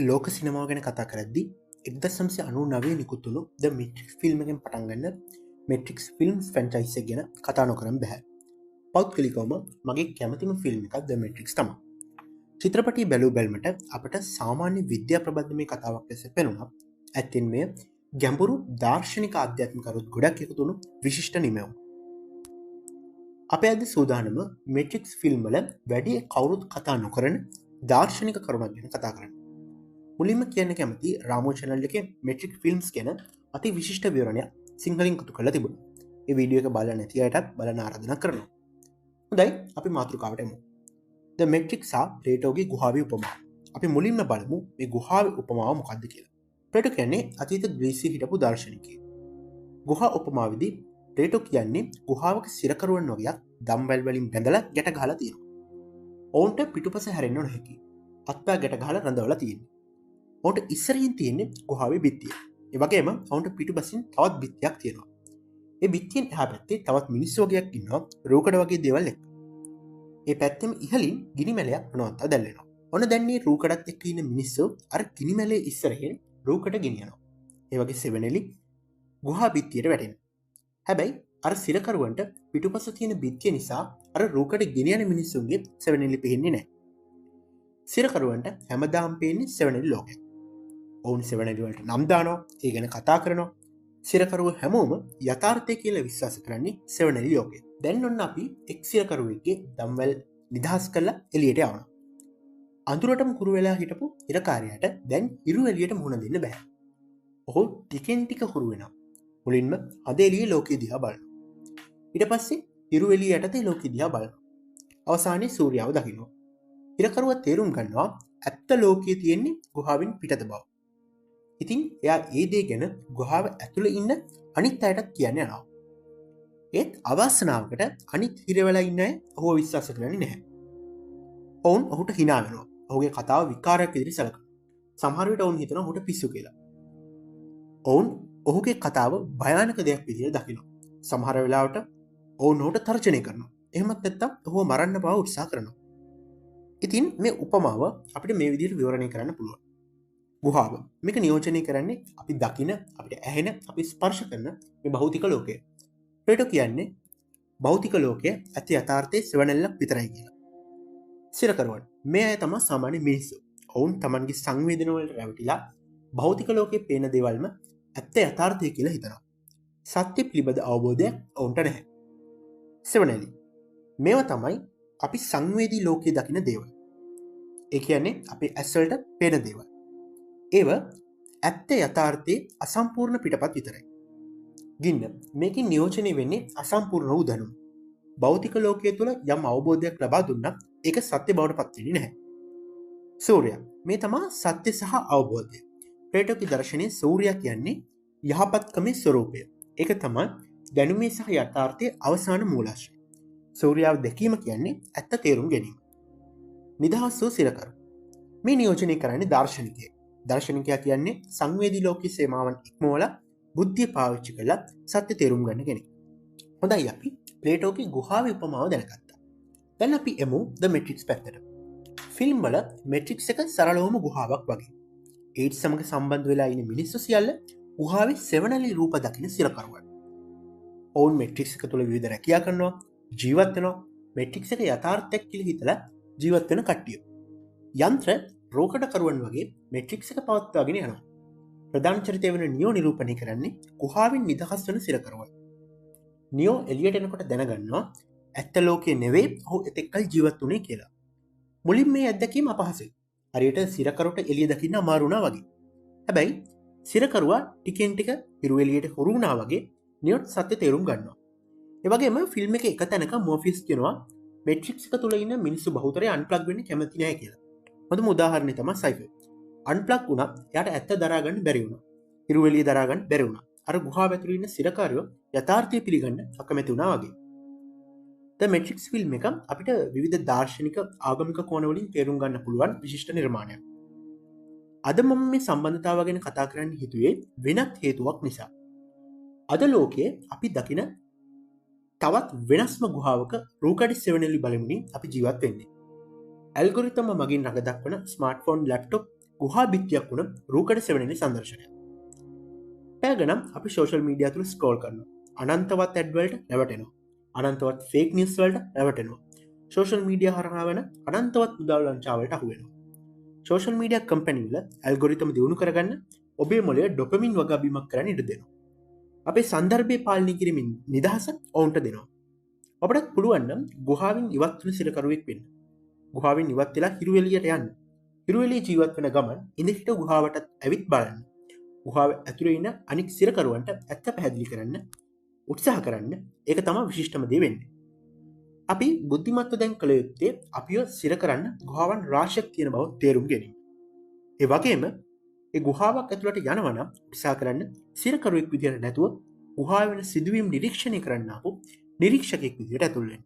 ලෝක සිනමාව ගැන කතා කරද්දි 1999 නිකුත් වුණු ද මෙට්‍රික්ස් ෆිල්ම් එකෙන් පටන් ගන්න මෙට්‍රික්ස් ෆිල්ම්ස් ෆ්‍රැන්චයිස් එක ගැන කතා නොකරන්න බෑ. පෞද්ගලිකවම මගේ කැමතිම ෆිල්ම් එකක් ද මෙට්‍රික්ස් තමයි. චිත්‍රපටය බැලූ බැල්මට අපට සාමාන්‍ය විද්‍යා ප්‍රබන්ධමය කතාවක් ලෙස පෙනුණා. ඇත්තෙන් මෙය ගැඹුරු දාර්ශනික ආධ්‍යාත්මික ගොඩක් එකතුණු විශිෂ්ට නිමැවුම්. අපේ අද සූදානම මෙට්‍රික්ස් ෆිල්ම් වල වැඩි කවුරුත් කතා නොකරන දාර්ශනික කරුණක් ගැන කතා කරන්න. මුලින්ම කියන්න කැමති රාමෝ channel එකේ මෙට්‍රික් ෆිල්ම්ස් ගැන අති විශිෂ්ට විවරණයක් සිංහලෙන් එකතු කරලා තිබුණා. මේ වීඩියෝ එක බලලා නැති අයටත් බලන්න ආරාධනා කරනවා. හොඳයි, අපි මාතෘකාවට එමු. ද මෙට්‍රික් සහ ප්ලේටෝගේ ගුහාවේ උපමාව. අපි මුලින්ම බලමු මේ ගුහාවේ උපමාව මොකක්ද කියලා. ප්ලේටෝ කියන්නේ අතීත ග්‍රීසියේ හිටපු දාර්ශනිකයෙක්. ගුහා උපමාවේදී ප්ලේටෝ කියන්නේ ගුහාවක සිරකරුවන් වගේක් දම්වැල් වලින් බැඳලා ගැට ගහලා තියෙනවා. ඔවුන්ට පිටුපස හැරෙන්න නොහැකි. අත්පා ගැට ගහලා රඳවලා තියෙනවා. ඔවුන්ට ඉස්සරින් තියෙන්නේ ගුහාවේ බිත්තිය. ඒ වගේම ඔවුන්ට පිටුපසින් තවත් බිත්තියක් තියෙනවා. ඒ බිත්තියෙන් එහා පැත්තේ තවත් මිනිස්සු වගේක් ඉන්නවා රූකඩ වගේ දේවල් එක්ක. ඒ පැත්තෙම ඉහළින් ගිනි මැලයක් නොනවත්වා දැල්වෙනවා. ඔන්න දැන් මේ රූකඩත් එක්ක ඉන්න මිනිස්සු අර ගිනි මැලේ ඉස්සරහින් රූකඩ ගෙනියනවා. ඒ වගේ සෙවණෙලි ගුහා බිත්තියට වැටෙනවා. හැබැයි අර සිරකරුවන්ට පිටුපස තියෙන බිත්තිය නිසා අර රූකඩ ගෙනියන මිනිස්සුන්ගේ සෙවණෙලි පේන්නේ නැහැ. සිරකරුවන්ට හැමදාම පේන්නේ සෙවණෙලි ලෝකයක්. ඔවුන් සෙවණෙලි වලට නම් දානවා, ඒ ගැන කතා කරනවා. සිරකරුව හැමෝම යථාර්ථය කියලා විශ්වාස කරන්නේ සෙවණෙලි ලෝකේ. දැන් ඔන්න අපි එක් සිරකරුවෙක්ගේ දම්වැල් නිදහස් කරලා එළියට යවනවා. අඳුරටම කුරු වෙලා හිටපු ඉරකාරයාට දැන් ඉරු එළියට මුහුණ දෙන්න බෑ. ඔහු ටිකෙන් ටික හුරු වෙනවා. මුලින්ම අද එළියේ ලෝකෙ දිහා බලනවා. ඊට පස්සේ ඉරු එළිය යටතේ ලෝකෙ දිහා බලනවා. අවසානයේ සූර්යාව දකිනවා. ඉරකරුවා තේරුම් ගන්නවා ඇත්ත ලෝකයේ තියෙන්නේ ගුහාවෙන් පිටත බව. ඉතින් එයා ඒ දේ ගැන ගුහාව ඇතුළේ ඉන්න අනිත් අයටත් කියන්න යනවා. ඒත් අවාසනාවකට අනිත් හිර වෙලා ඉන්න අය ඔහුව විශ්වාස කරන්නේ නැහැ. ඔවුන් ඔහුට hina වෙනවා. ඔහුගේ කතාව විකාරයක් විදිහට සැලකනවා. සමහර විට ඔවුන් හිතනවා ඔහුට පිස්සු කියලා. ඔවුන් ඔහුගේ කතාව භයානක දෙයක් විදිහට දකිනවා. සමහර වෙලාවට ඔවුන් ඔහුට තර්ජනය කරනවා. එහෙමත් නැත්නම් ඔහුව මරන්න බව උත්සාහ කරනවා. ඉතින් මේ උපමාව අපිට මේ විදිහට විවරණය කරන්න පුළුවන්. ගුහාව මේක නියෝජනය කරන්නේ අපි දකින, අපිට ඇහෙන, අපි ස්පර්ශ කරන මේ භෞතික ලෝකය. ප්ලේටෝ කියන්නේ භෞතික ලෝකයේ ඇති යථාර්ථයේ සෙවණැල්ලක් විතරයි කියලා. සිරකරුවන් මේ අය තමයි සාමාන්‍ය මිනිස්සු. ඔවුන් Tamanගේ සංවේදන වලට රැවටිලා භෞතික ලෝකයේ පේන දේවල්ම ඇත්ත යථාර්ථය කියලා හිතනවා. සත්‍ය පිළිබඳ අවබෝධයක් ඔවුන්ට නැහැ. සෙවණැලි මේවා තමයි අපි සංවේදී ලෝකයේ දකින දේවල්. ඒ කියන්නේ අපේ ඇස් වලට පේන දේවල්. ඒව ඇත්ත යථාර්ථයේ අසම්පූර්ණ පිටපත් විතරයි. ගින්න මේකෙන් නියෝජනය වෙන්නේ අසම්පූර්ණ වූ දැනුම. භෞතික ලෝකයේ තුල යම් අවබෝධයක් ලබා දුන්නත් ඒක සත්‍ය බවට පත් වෙන්නේ නැහැ. සූර්යයා මේ තමයි සත්‍ය සහ අවබෝධය. ප්ලේටෝගේ දර්ශනයේ සූර්යයා කියන්නේ යහපත්කමේ ස්වરૂපය. ඒක තමයි දැනුමේ සහ යථාර්ථයේ අවසාන මූලාශ්‍රය. සූර්යාව දැකීම කියන්නේ ඇත්ත තේරුම් ගැනීම. නිදහස් වූ සිරකරු මේ නියෝජනය කරන්නේ දාර්ශනිකයෙක්. දර්ශනිකයා කියන්නේ සංවේදී ලෝකයේ සීමාවන් ඉක්මවලා බුද්ධිය පාවිච්චි කරලා සත්‍ය තේරුම් ගන්න කෙනෙක්. හොඳයි, අපි ප්ලේටෝගේ ගුහාවේ උපමාව දැනගත්තා. දැන් අපි එමු ද මෙට්‍රික්ස් පැත්තට. ෆිල්ම් වල මෙට්‍රික්ස් එක සරලවම ගුහාවක් වගේ. ඒත් සමග සම්බන්ධ වෙලා ඉන්න මිනිස්සු සියල්ල ගුහාවේ සෙවණැලි රූප දකින සිරකරුවන්. ඔවුන් මෙට්‍රික්ස් එක තුළ විවිධ රැකියා කරනවා, ජීවත් වෙනවා. මෙට්‍රික්ස් එක යථාර්ථයක් කියලා හිතලා ජීවත් වෙන කට්ටිය. යන්ත්‍ර රෝකඩකරුවන් වගේ මෙට්‍රික්ස් එක පවත්වාගෙන යනවා. ප්‍රධාන චරිතය වෙන නියෝ නිරූපණය කරන්නේ ගුහාවෙන් නිදහස් වන සිරකරුවන්. නියෝ එළියට එනකොට දැනගන්නවා ඇත්ත ලෝකයේ නෙවෙයි ඔහු එතෙක්කල් ජීවත් වුණේ කියලා. මුලින් මේ අත්දැකීම අපහසුයි. හරියට සිරකරුට එළිය දකින්න අමාරු වුණා වගේ. හැබැයි සිරකරුවා ටිකෙන් ටික ඉරු එළියට හුරු වුණා වගේ නියොත් සත්‍ය තේරුම් ගන්නවා. ඒ වගේම ෆිල්ම් එකේ එක තැනක මෝෆිස් කියනවා මෙට්‍රික්ස් එක තුල ඉන්න මිනිස්සු බහුතරය අන්ප්ලග් වෙන්න කැමති නැහැ කියලා. හොඳම උදාහරණය තමයි සයිෆර්. අන්ප්ලග් වුණා එයාට ඇත්ත දරා ගන්න බැරි වුණා. ඉරු එළිය දරා ගන්න බැරි වුණා. අර ගුහාව ඇතුළේ ඉන්න සිරකාරයෝ යථාර්ථය පිළිගන්න අකමැති වුණා වගේ. ද මෙට්‍රික්ස් ෆිල්ම් එක අපිට විවිධ දාර්ශනික ආගමික කෝණවලින් තේරුම් ගන්න පුළුවන් විශිෂ්ට නිර්මාණයක්. අද මම මේ සම්බන්ධතාව ගැන කතා කරන්න හිතුවේ වෙනත් හේතුවක් නිසා. අද ලෝකයේ අපි දකින තවත් වෙනස්ම ගුහාවක රූකඩ සෙවණැලි බලමුණින් අපි ජීවත් වෙන්නේ. ඇල්ගොරිතම මගින් රඟ දක්වන ස්මාර්ට්ෆෝන්, ලැප්ටොප් ගුහා බිත්තියක් වුණ රූකඩ සෙවනෙන සංදර්ශනය. පෑගනම් අපි සෝෂල් මීඩිය තුළ ස්කෝල් කරන අනන්තවත් ඇඩ්වල්ට රැවටෙනවා. අනන්තවත් ෆේක් නිස් වලට රැවටෙනවා. සෝෂල් මීඩිය හරහාවන අනන්තවත් මුදල් ලංචාවලට අහුවෙනවා. සෝෂල් මීඩිය කම්පැනිවල ඇල්ගොරිතම දියුණු කරගන්න ඔබේ මොලේ ඩොපමින් වගබීමක් කරන්න ඉඩ දෙනවා. අපේ සන්දර්භය පාලනය කිරීමෙන් නිදහස ඔවුන්ට දෙනවා. ඔබටත් පුළුවන්නම් ගුහාාවෙන් ඉවත්වන සිරකරුවෙක් වෙන්න. ගුහාාවෙන් ඉවත් වෙලා හිරුවෙලියට යන්න. හිරුවෙලේ ජීවත් වෙන ගමන් ඉඳහිට ගුහාාවටත් ඇවිත් බලන්න. ගුහාාව ඇතුළේ ඉන්න අනික් සිරකරුවන්ට ඇත්ත පැහැදිලි කරන්න උත්සාහ කරන්න. ඒක තම විශිෂ්ටම දේ වෙන්නේ. අපි බුද්ධිමත්ව දැන් කළ යුත්තේ අපිව සිර කරන්න ගුහාවන් රාශියක් තියෙන බව තේරුම් ගැනීම. ඒ වගේම ඒ ගුහාවක් ඇතුළට යනවනම් උත්සාහ කරන්න සිරකරුවෙක් විදිහට නැතුව ගුහාව වෙන සිදුවීම් නිරීක්ෂණය කරන්න අපු නිරීක්ෂකයෙක් විදිහට ඇතුල් වෙන්න.